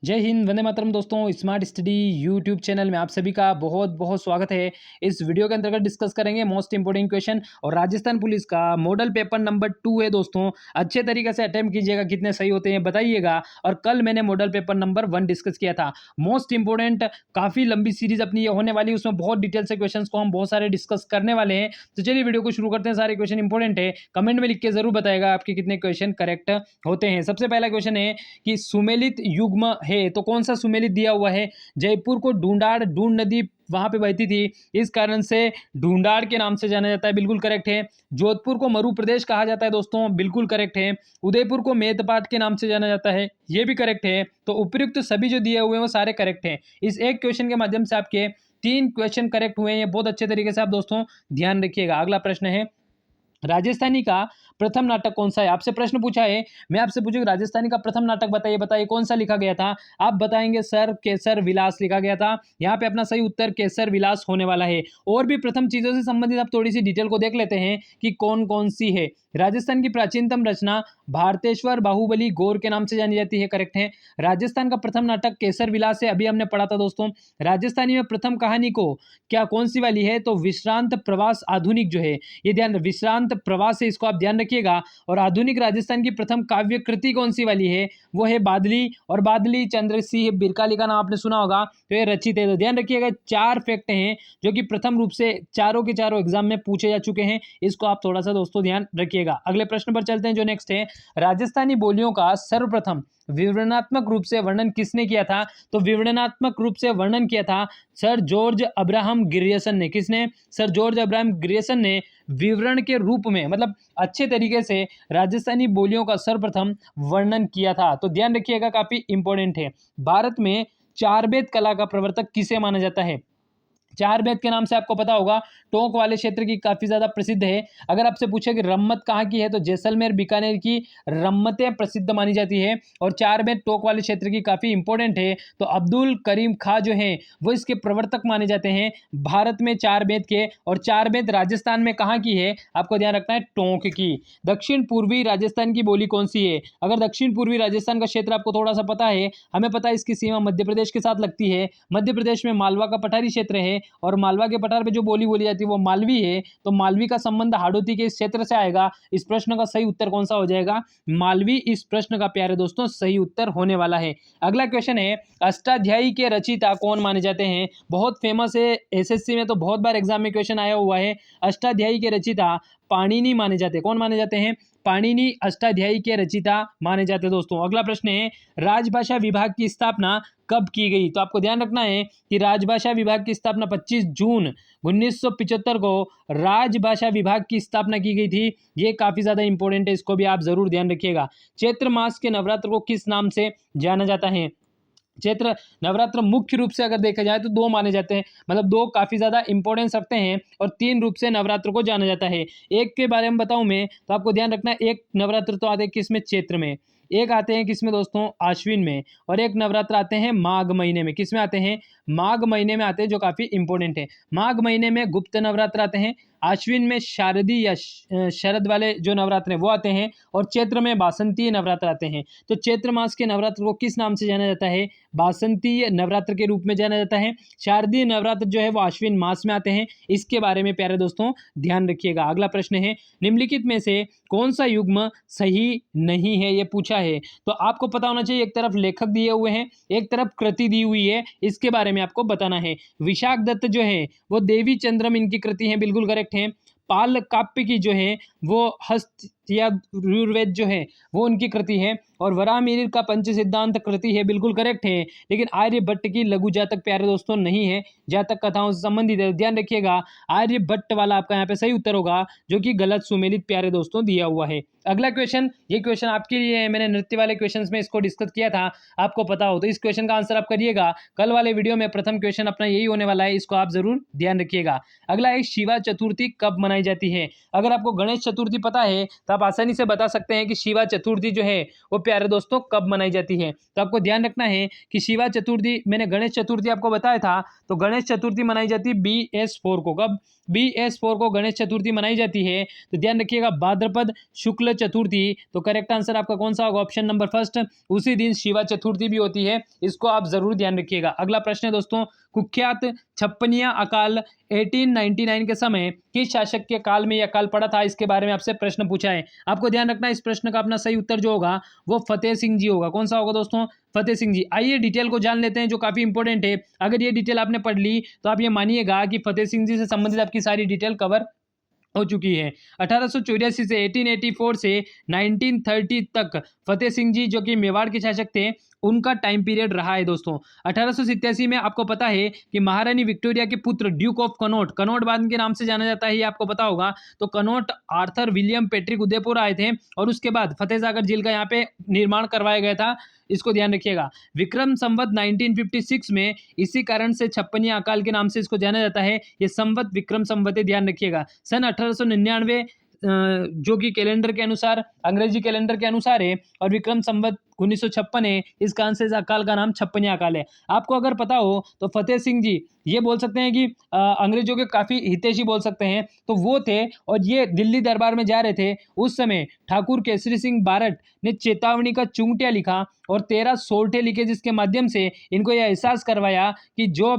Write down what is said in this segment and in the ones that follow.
जय हिंद, वंदे मातरम। दोस्तों, smart study YouTube channel में आप सभी का बहुत बहुत स्वागत है। इस वीडियो के अंतर्गत डिस्कस करेंगे मोस्ट इंपोर्टेंट क्वेश्चन और राजस्थान पुलिस का मॉडल पेपर नंबर 2 है। दोस्तों, अच्छे तरीके से अटेम्प्ट कीजिएगा, कितने सही होते हैं बताइएगा। और कल मैंने मॉडल पेपर नंबर 1 डिस्कस किया था। मोस्ट इंपोर्टेंट, काफ़ी लंबी सीरीज अपनी ये होने वाली है, उसमें बहुत डिटेल से क्वेश्चन को हम बहुत सारे डिस्कस करने वाले हैं। तो चलिए वीडियो को शुरू करते हैं। सारे क्वेश्चन इंपॉर्टेंट है, कमेंट में लिख के जरूर बताएगा आपके कितने क्वेश्चन करेक्ट होते हैं। सबसे पहला क्वेश्चन है कि सुमेलित युग्म है, तो कौन सा सुमेलित दिया हुआ है। जयपुर को ढूंढ नदी वहां पे बहती थी, इस कारण से ढूंढाड़ के नाम से जाना जाता है, बिल्कुल करेक्ट है। जोधपुर को मरु प्रदेश कहा जाता है दोस्तों, बिल्कुल करेक्ट है। उदयपुर को मेदपाट के नाम से जाना जाता है, ये भी करेक्ट है। तो उपयुक्त सभी जो दिए हुए हैं वो सारे करेक्ट हैं। इस एक क्वेश्चन के माध्यम से आपके 3 क्वेश्चन करेक्ट हुए हैं। बहुत अच्छे तरीके से आप दोस्तों ध्यान रखिएगा। अगला प्रश्न है, राजस्थानी का प्रथम नाटक कौन सा है। आपसे प्रश्न पूछा है, मैं आपसे पूछूंगा राजस्थानी का प्रथम नाटक बताइए, बताइए कौन सा लिखा गया था। आप बताएंगे सर केसर विलास लिखा गया था। यहाँ पे अपना सही उत्तर केसर विलास होने वाला है। और भी प्रथम चीजों से संबंधित आप थोड़ी सी डिटेल को देख लेते हैं कि कौन कौन सी है। राजस्थान की प्राचीनतम रचना भारतेश्वर बाहुबली गौर के नाम से जानी जाती है, करेक्ट है। राजस्थान का प्रथम नाटक केसर विलास है, अभी हमने पढ़ा था दोस्तों। राजस्थानी में प्रथम कहानी को क्या कौन सी वाली है, तो विश्रांत प्रवास आधुनिक जो है, ये ध्यान, विश्रांत प्रवास है, इसको आप ध्यान रखिएगा। और आधुनिक राजस्थान की प्रथम काव्य कृति कौन सी वाली है, वो है बादली। और बादली चंद्र सिंह बिरकाली का नाम आपने सुना होगा, तो ये रचित है। तो ध्यान रखिएगा, 4 फैक्ट हैं जो कि प्रथम रूप से चारों के चारों एग्जाम में पूछे जा चुके हैं, इसको आप थोड़ा सा दोस्तों ध्यान रखिएगा। अगले प्रश्न पर चलते हैं जो नेक्स्ट है, राजस्थानी बोलियों का सर्वप्रथम विवरणात्मक रूप से वर्णन किसने किया था। तो विवरणात्मक रूप से वर्णन किया था सर जॉर्ज अब्राहम ग्रियर्सन ने। किसने, सर जॉर्ज अब्राहम ग्रियर्सन ने विवरण के रूप में, मतलब अच्छे तरीके से राजस्थानी बोलियों का सर्वप्रथम वर्णन किया था। तो ध्यान रखिएगा, काफी इंपॉर्टेंट है। भारत में चार वेद कला का प्रवर्तक किसे माना जाता है। चार वेद के नाम से आपको पता होगा, टोंक वाले क्षेत्र की काफी ज्यादा प्रसिद्ध है। अगर आपसे पूछे कि रम्मत कहाँ की है, तो जैसलमेर बीकानेर की रम्मतें प्रसिद्ध मानी जाती है। और चार वेद टोंक वाले क्षेत्र की काफी इंपॉर्टेंट है। तो अब्दुल करीम खां जो है वो इसके प्रवर्तक माने जाते हैं भारत में चार वेद के। और चार वेद राजस्थान में कहाँ की है, आपको ध्यान रखना है, टोंक की। दक्षिण पूर्वी राजस्थान की बोली कौन सी है। अगर दक्षिण पूर्वी राजस्थान का क्षेत्र आपको थोड़ा सा पता है, हमें पता है इसकी सीमा मध्य प्रदेश के साथ लगती है। मध्य प्रदेश में मालवा का पठारी क्षेत्र है, और मालवा के पठार पे जो बोली बोली जाती है वो मालवी है। तो मालवी का संबंध हाड़ौती के इस क्षेत्र से आएगा। इस प्रश्न का सही उत्तर कौन सा हो जाएगा, मालवी इस प्रश्न का प्यारे दोस्तों सही उत्तर होने वाला है। अगला क्वेश्चन है, अष्टाध्यायी के रचयिता कौन माने जाते हैं। बहुत फेमस है, एसएससी में तो बहुत बार एग्जाम में क्वेश्चन आया हुआ है। अष्टाध्यायी के रचयिता पाणिनि माने जाते हैं। कौन माने जाते हैं, पाणिनि अष्टाध्यायी के रचयिता माने जाते हैं दोस्तों। अगला प्रश्न है, राजभाषा विभाग की स्थापना कब की गई। तो आपको ध्यान रखना है कि राजभाषा विभाग की स्थापना 25 जून 1975 को राजभाषा विभाग की स्थापना की गई थी। ये काफी ज्यादा इंपॉर्टेंट है, इसको भी आप जरूर ध्यान रखिएगा। चैत्र मास के नवरात्र को किस नाम से जाना जाता है। चैत्र नवरात्र मुख्य रूप से अगर देखा जाए तो 2 माने जाते हैं, मतलब 2 काफी ज्यादा इंपॉर्टेंस रखते हैं, और 3 रूप से नवरात्र को जाना जाता है। एक के बारे में बताऊं मैं, तो आपको ध्यान रखना है, एक नवरात्र तो आते हैं किसमें, चैत्र में। एक आते हैं किसमें दोस्तों, आश्विन में। और एक नवरात्र आते हैं माघ महीने में। किसमें आते हैं, माघ महीने में आते हैं, जो काफी इंपॉर्टेंट है। माघ महीने में गुप्त नवरात्र आते हैं, आश्विन में शारदीय या शरद वाले जो नवरात्र हैं वो आते हैं, और चैत्र में बासंतीय नवरात्र आते हैं। तो चैत्र मास के नवरात्र को किस नाम से जाना जाता है, बासंतीय नवरात्र के रूप में जाना जाता है। शारदीय नवरात्र जो है वो आश्विन मास में आते हैं। इसके बारे में प्यारे दोस्तों ध्यान रखिएगा। अगला प्रश्न है, निम्नलिखित में से कौन सा युग्म सही नहीं है, ये पूछा है। तो आपको पता होना चाहिए, एक तरफ लेखक दिए हुए हैं, एक तरफ कृति दी हुई है, इसके बारे में आपको बताना है। विशाख दत्त जो है वो देवी चंद्रम इनकी कृति है, बिल्कुल करेक्ट है। पाल काव्य की जो है वो हस्त या ऋग्वेद जो है वो उनकी कृति है। और वराहमिहिर का पंच सिद्धांत कृति है, बिल्कुल करेक्ट है। लेकिन आर्यभट्ट की लघु जातक प्यारे दोस्तों नहीं है, जातक कथाओं से संबंधित है। ध्यान रखिएगा, आर्यभट्ट वाला आपका यहाँ पे सही उत्तर होगा, जो कि गलत सुमेलित प्यारे दोस्तों दिया हुआ है। अगला क्वेश्चन, ये क्वेश्चन आपके लिए है, मैंने नृत्य वाले क्वेश्चन में इसको डिस्कस किया था, आपको पता हो तो इस क्वेश्चन का आंसर आप करिएगा। कल वाले वीडियो में प्रथम क्वेश्चन अपना यही होने वाला है, इसको आप जरूर ध्यान रखिएगा। अगला है, शिवा चतुर्थी कब मनाई जाती है। अगर आपको गणेश चतुर्थी पता है तो आप आसानी से बता सकते हैं कि शिवा चतुर्थी जो है वो प्यारे दोस्तों कब मनाई जाती है। तो आपको ध्यान रखना है कि शिवा चतुर्थी, मैंने गणेश चतुर्थी आपको बताया था, तो गणेश चतुर्थी मनाई जाती है BS4 को। कब, BS4 को गणेश चतुर्थी मनाई जाती है? तो ध्यान रखिएगा भाद्रपद शुक्ल चतुर्थी। तो करेक्ट आंसर आपका कौन सा होगा? Option number first. उसी दिन शिवा चतुर्थी भी होती है, इसको आप जरूर ध्यान रखिएगा। अगला प्रश्न है दोस्तों, कुख्यात छप्पनिया अकाल 1899 के समय किस शासक के काल में यह अकाल पड़ा था? इसके बारे में आपसे प्रश्न पूछा है। आपको ध्यान रखना इस प्रश्न का अपना सही उत्तर जो होगा वो फतेह सिंह जी होगा। कौन सा होगा दोस्तों? फतेह सिंह जी। आइए डिटेल को जान लेते हैं जो काफी इंपॉर्टेंट है। अगर ये डिटेल आपने पढ़ ली तो आप ये मानिएगा कि फतेह सिंह जी से संबंधित आपकी सारी डिटेल कवर हो चुकी है। 1884 से 1884 से 1930 तक फतेह सिंह जी जो कि मेवाड़ के शासक थे, उनका टाइम पीरियड रहा है दोस्तों। 1887 में आपको पता है कि महारानी विक्टोरिया के पुत्र ड्यूक ऑफ कनॉट, कनॉट बाद के नाम से जाना जाता है, ये आपको पता होगा। तो Connaught Arthur William Patrick Udaipur आए थे और उसके बाद फतेह सागर झील का यहाँ पे निर्माण करवाया गया था, इसको ध्यान रखिएगा। विक्रम संवत 1956 में इसी कारण से छप्पनिया अकाल के नाम से इसको जाना जाता है। ये संवत विक्रम संवत है, ध्यान रखिएगा। सन 1899 जो कि कैलेंडर के अनुसार, अंग्रेजी कैलेंडर के अनुसार है, और विक्रम संवत 1956 है, इस कारण से इस अकाल का नाम छप्पनिया अकाल है। आपको अगर पता हो तो फतेह सिंह जी ये बोल सकते हैं कि अंग्रेजों के काफ़ी हितैषी बोल सकते हैं, तो वो थे और ये दिल्ली दरबार में जा रहे थे। उस समय ठाकुर केसरी सिंह बारट ने चेतावनी का चुंगटिया लिखा और 13 सोरठे लिखे, जिसके माध्यम से इनको यह एहसास करवाया कि जो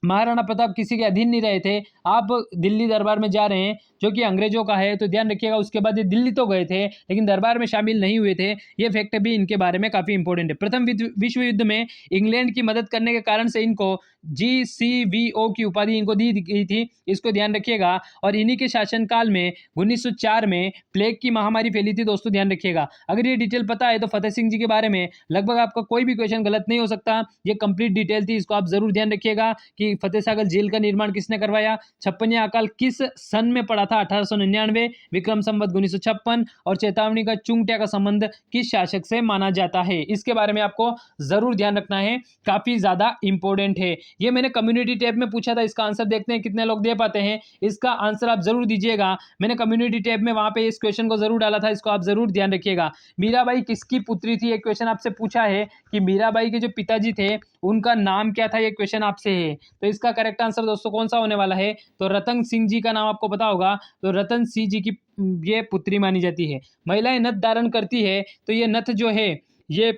महाराणा प्रताप किसी के अधीन नहीं रहे थे, आप दिल्ली दरबार में जा रहे हैं जो कि अंग्रेजों का है। तो ध्यान रखिएगा, उसके बाद ये दिल्ली तो गए थे लेकिन दरबार में शामिल नहीं हुए थे। ये फैक्ट भी इनके बारे में काफ़ी इंपॉर्टेंट है। प्रथम विश्व युद्ध में इंग्लैंड की मदद करने के कारण से इनको GCVO की उपाधि इनको दी गई थी, इसको ध्यान रखिएगा। और इन्हीं के शासनकाल में 1904 में प्लेग की महामारी फैली थी दोस्तों, ध्यान रखिएगा। अगर ये डिटेल पता है तो फतेह सिंह जी के बारे में लगभग आपका कोई भी क्वेश्चन गलत नहीं हो सकता। ये कंप्लीट डिटेल थी, इसको आप जरूर ध्यान रखिएगा कि फतेह सागर झील का निर्माण किसने करवाया, छप्पनिया अकाल किस सन में पड़ा था, 1899, विक्रम संवत 1956, और चेतावनी का चुंगटिया का संबंध किस शासक से माना जाता है, इसके बारे में आपको जरूर ध्यान रखना है, काफी ज्यादा इंपॉर्टेंट है। ये मैंने कम्युनिटी टैब में पूछा था, इसका आंसर देखते हैं कितने लोग दे पाते हैं। इसका आंसर आप जरूर दीजिएगा, मैंने कम्युनिटी टैब में वहां पे इस क्वेश्चन को जरूर डाला था, इसको आप जरूर ध्यान रखिएगा। मीराबाई किसकी पुत्री थी, एक क्वेश्चन आपसे पूछा है कि मीराबाई के जो पिताजी थे उनका नाम क्या था, ये क्वेश्चन आपसे है। तो इसका करेक्ट आंसर दोस्तों कौन सा होने वाला है? तो रतन सिंह जी का नाम आपको पता होगा, तो रतन सिंह जी की ये पुत्री मानी जाती है। महिलाएं नथ धारण करती है, तो ये नथ जो है ये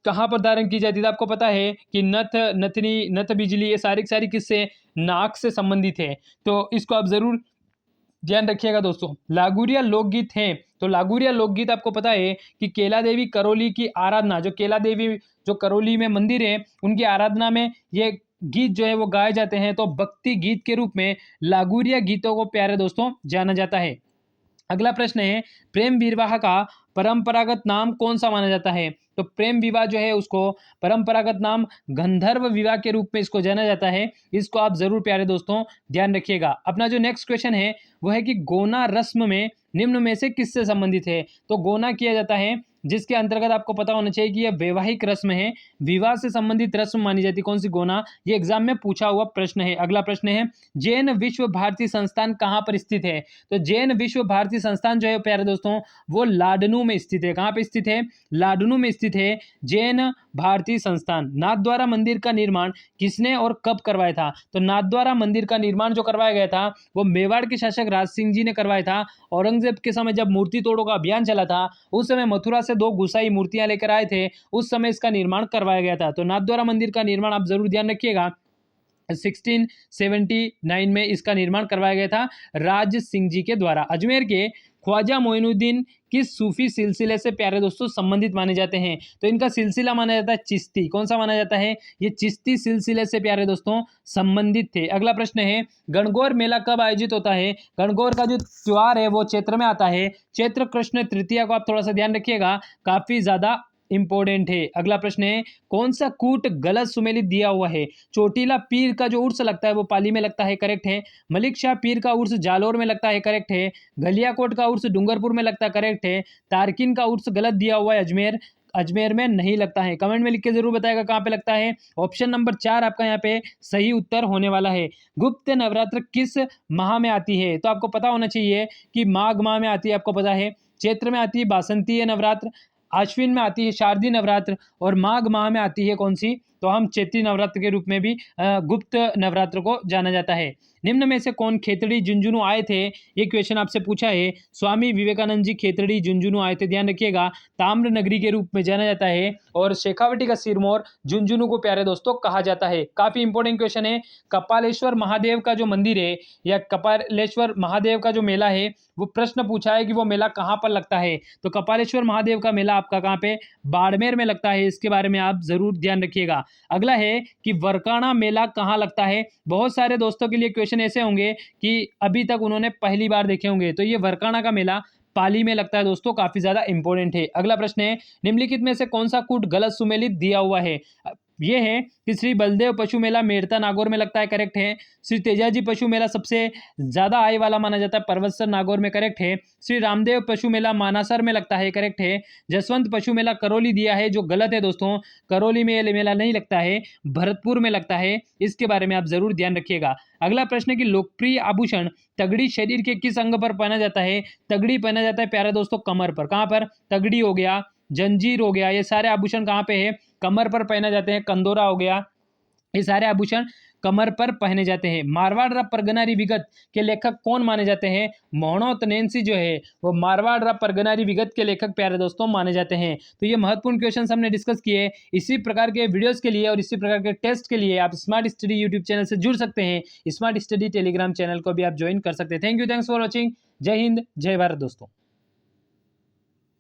कहाँ पर धारण की जाती है? आपको पता है कि नथ, नथनी, नथ बिजली, ये सारी किससे? नाक से संबंधित है। तो इसको आप जरूर ध्यान रखिएगा दोस्तों। लागूरिया लोकगीत हैं, तो लागूरिया लोकगीत आपको पता है कि केला देवी करौली की आराधना, जो केला देवी जो करौली में मंदिर है उनकी आराधना में ये गीत जो है वो गाए जाते हैं। तो भक्ति गीत के रूप में लागूरिया गीतों को प्यारे दोस्तों जाना जाता है। अगला प्रश्न है, प्रेम विवाह का परंपरागत नाम कौन सा माना जाता है? तो प्रेम विवाह जो है उसको परंपरागत नाम गंधर्व विवाह के रूप में इसको जाना जाता है, इसको आप जरूर प्यारे दोस्तों ध्यान रखिएगा। अपना जो नेक्स्ट क्वेश्चन है वो है कि गोना रस्म में निम्न में से किससे संबंधित है? तो गोना किया जाता है जिसके अंतर्गत आपको पता होना चाहिए कि यह वैवाहिक रस्म है, विवाह से संबंधित रस्म मानी जाती है। कौन सी? गोना। ये एग्जाम में पूछा हुआ प्रश्न है। अगला प्रश्न है, जैन विश्व भारती संस्थान कहाँ पर स्थित है? तो जैन विश्व भारती संस्थान जो है प्यारे दोस्तों वो लाडनू में स्थित है। कहाँ पे स्थित है? लाडनू में स्थित है जैन भारती संस्थान। नाथद्वारा मंदिर का निर्माण किसने और कब करवाया था? तो नाथद्वारा मंदिर का निर्माण जो करवाया गया था वो मेवाड़ के शासक राज सिंह जी ने करवाया था। औरंगजेब के समय जब मूर्ति तोड़ों का अभियान चला था उस समय मथुरा से 2 गुसाई मूर्तियां लेकर आए थे, उस समय इसका निर्माण करवाया गया था। तो नाथद्वारा मंदिर का निर्माण आप जरूर ध्यान रखिएगा, 1679 में इसका निर्माण करवाया गया था राज सिंह जी के द्वारा। अजमेर के ख्वाजा मोइनुद्दीन किस सूफी सिलसिले से प्यारे दोस्तों संबंधित माने जाते हैं? तो इनका सिलसिला माना जाता है चिश्ती। कौन सा माना जाता है? ये चिश्ती सिलसिले से प्यारे दोस्तों संबंधित थे। अगला प्रश्न है, गणगौर मेला कब आयोजित होता है? गणगौर का जो त्योहार है वो चैत्र में आता है, चैत्र कृष्ण तृतीया को आप थोड़ा सा ध्यान रखिएगा, काफी ज्यादा इंपॉर्टेंट है। अगला प्रश्न है, कौन सा कूट गलत सुमेलित दिया हुआ है? चोटीला पीर का जो उर्स लगता है वो पाली में लगता है, करेक्ट है। मलिक शाह पीर का उर्स जालोर में लगता है, करेक्ट है। गलियाकोट का उर्स डूंगरपुर में लगता है, करेक्ट है। तारकिन का उर्स गलत दिया हुआ है, अजमेर, अजमेर में नहीं लगता है। कमेंट में लिख के जरूर बताएगा कहाँ पे लगता है। ऑप्शन नंबर 4 आपका यहाँ पे सही उत्तर होने वाला है। गुप्त नवरात्र किस माह में आती है? तो आपको पता होना चाहिए कि माघ माह में आती है, आपको पता है। चैत्र में आती है बासंतीय नवरात्र, आश्विन में आती है शारदीय नवरात्र, और माघ माह में आती है कौन सी? तो हम चैती नवरात्र के रूप में भी गुप्त नवरात्र को जाना जाता है। निम्न में से कौन खेतड़ी झुंझुनू आए थे, ये क्वेश्चन आपसे पूछा है। स्वामी विवेकानंद जी खेतड़ी झुंझुनू आए थे, ध्यान रखिएगा। ताम्र नगरी के रूप में जाना जाता है और शेखावटी का सिरमौर झुंझुनू को प्यारे दोस्तों कहा जाता है। काफी इंपॉर्टेंट क्वेश्चन है। कपालेश्वर महादेव का जो मंदिर है या कपालेश्वर महादेव का जो मेला है, वो प्रश्न पूछा है कि वो मेला कहाँ पर लगता है। तो कपालेश्वर महादेव का मेला आपका कहाँ पे, बाड़मेर में लगता है। इसके बारे में आप जरूर ध्यान रखिएगा। अगला है कि वरकाना मेला कहाँ लगता है। बहुत सारे दोस्तों के लिए क्वेश्चन ऐसे होंगे कि अभी तक उन्होंने पहली बार देखे होंगे। तो ये वरकाना का मेला पाली में लगता है दोस्तों, काफी ज्यादा इंपॉर्टेंट है। अगला प्रश्न है, निम्नलिखित में से कौन सा कूट गलत सुमेलित दिया हुआ है। ये है कि श्री बलदेव पशु मेला मेड़ता नागौर में लगता है, करेक्ट है। श्री तेजाजी पशु मेला सबसे ज्यादा आय वाला माना जाता है, पर्वतसर नागौर में, करेक्ट है। श्री रामदेव पशु मेला मानासर में लगता है, करेक्ट है। जसवंत पशु मेला करौली दिया है, जो गलत है दोस्तों। करौली में ये मेला नहीं लगता है, भरतपुर में लगता है। इसके बारे में आप जरूर ध्यान रखिएगा। अगला प्रश्न है कि लोकप्रिय आभूषण तगड़ी शरीर के किस अंग पर पहना जाता है। तगड़ी पहना जाता है प्यारे दोस्तों कमर पर। कहाँ पर, तगड़ी हो गया, जंजीर हो गया, ये सारे आभूषण कहाँ पे है, कमर पर पहने जाते हैं। कंदोरा हो गया, ये सारे आभूषण कमर पर पहने जाते हैं। मारवाड़ रा परगनारी विगत के लेखक कौन माने जाते हैं। मोहनोत नैंसी जो है वो मारवाड़ रा परगनारी विगत के लेखक प्यारे दोस्तों माने जाते हैं। तो ये महत्वपूर्ण क्वेश्चन हमने डिस्कस किए। इसी प्रकार के वीडियोस के लिए और इसी प्रकार के टेस्ट के लिए आप स्मार्ट स्टडी यूट्यूब चैनल से जुड़ सकते हैं। स्मार्ट स्टडी टेलीग्राम चैनल को भी आप ज्वाइन कर सकते हैं। Thank you, thanks for watching. जय हिंद, जय भारत दोस्तों।